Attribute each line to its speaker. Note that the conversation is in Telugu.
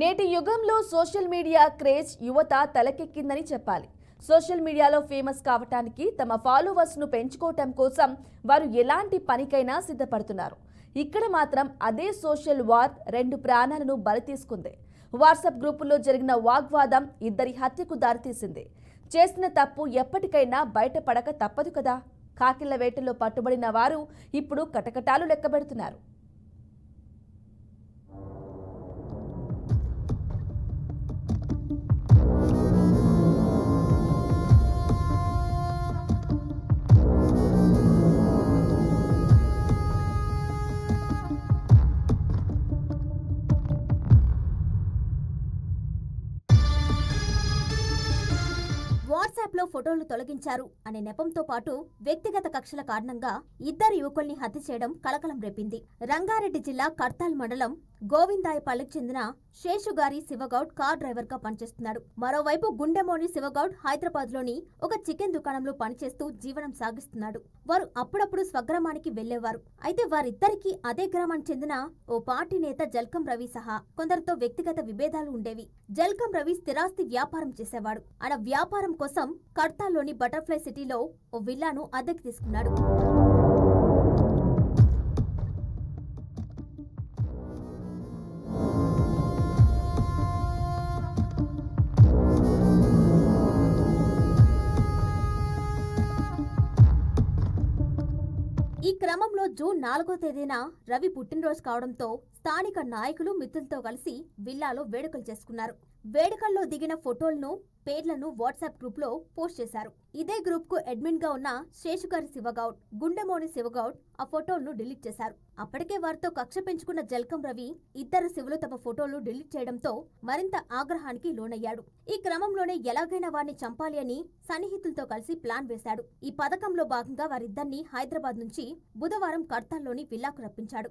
Speaker 1: నేటి యుగంలో సోషల్ మీడియా క్రేజ్ యువత తలకెక్కిందని చెప్పాలి. సోషల్ మీడియాలో ఫేమస్ కావటానికి తమ ఫాలోవర్స్ను పెంచుకోవటం కోసం వారు ఎలాంటి పనికైనా సిద్ధపడుతున్నారు. ఇక్కడ మాత్రం అదే సోషల్ వార్ 2 ప్రాణాలను బలి తీసుకుంది. వాట్సాప్ గ్రూపుల్లో జరిగిన వాగ్వాదం ఇద్దరి హత్యకు దారితీసింది. చేసిన తప్పు ఎప్పటికైనా బయటపడక తప్పదు కదా. కాకిళ్ల వేటలో పట్టుబడిన వారు ఇప్పుడు కటకటాలు లెక్కబెడుతున్నారు.
Speaker 2: వాట్సాప్ లో ఫోటోలు తొలగించారు అనే నెపంతో పాటు వ్యక్తిగత కక్షల కారణంగా ఇద్దరు యువకుల్ని హత్య చేయడం కలకలం రేపింది. రంగారెడ్డి జిల్లా కర్తాల్ మండలం గోవిందాయపల్లికి చెందిన శేషుగారి శివగౌడ్ కార్ డ్రైవర్ గా పనిచేస్తున్నాడు. మరోవైపు గుండెమోని శివగౌడ్ హైదరాబాద్ లోని ఒక చికెన్ దుకాణంలో పనిచేస్తూ జీవనం సాగిస్తున్నాడు. వారు అప్పుడప్పుడు స్వగ్రామానికి వెళ్లేవారు. అయితే వారిద్దరికీ అదే గ్రామానికి చెందిన ఓ పార్టీ నేత జల్కం రవి సహా కొందరితో వ్యక్తిగత విభేదాలు ఉండేవి. జల్కం రవి స్థిరాస్తి వ్యాపారం చేసేవాడు. ఆయన వ్యాపారం కోసం కర్తాల్లోని బటర్ఫ్లై సిటీలో ఓ విల్లాను అద్దెకి తీసుకున్నాడు. ఈ క్రమంలో జూన్ 4వ తేదీన రవి పుట్టినరోజు కావడంతో స్థానిక నాయకులు మిత్రులతో కలిసి విల్లాలో వేడుకలు చేసుకున్నారు. వేడుకల్లో దిగిన ఫోటోలను, పేర్లను వాట్సాప్ గ్రూప్ లో పోస్ట్ చేశారు. ఇదే గ్రూప్ కు అడ్మిన్ గా ఉన్న శేషుగారి శివగౌడ్, గుండెమోని శివగౌడ్ ఆ ఫోటోలను డిలీట్ చేశారు. అప్పటికే వారితో కక్ష పెంచుకున్న జల్కం రవి ఇద్దరు శివులు తమ ఫోటోలు డిలీట్ చేయడంతో మరింత ఆగ్రహానికి లోనయ్యాడు. ఈ క్రమంలోనే ఎలాగైనా వారిని చంపాలి అని సన్నిహితులతో కలిసి ప్లాన్ వేశాడు. ఈ పథకంలో భాగంగా వారిద్దరిని హైదరాబాద్ నుంచి బుధవారం కర్తాల్లోని విల్లాకు రప్పించాడు.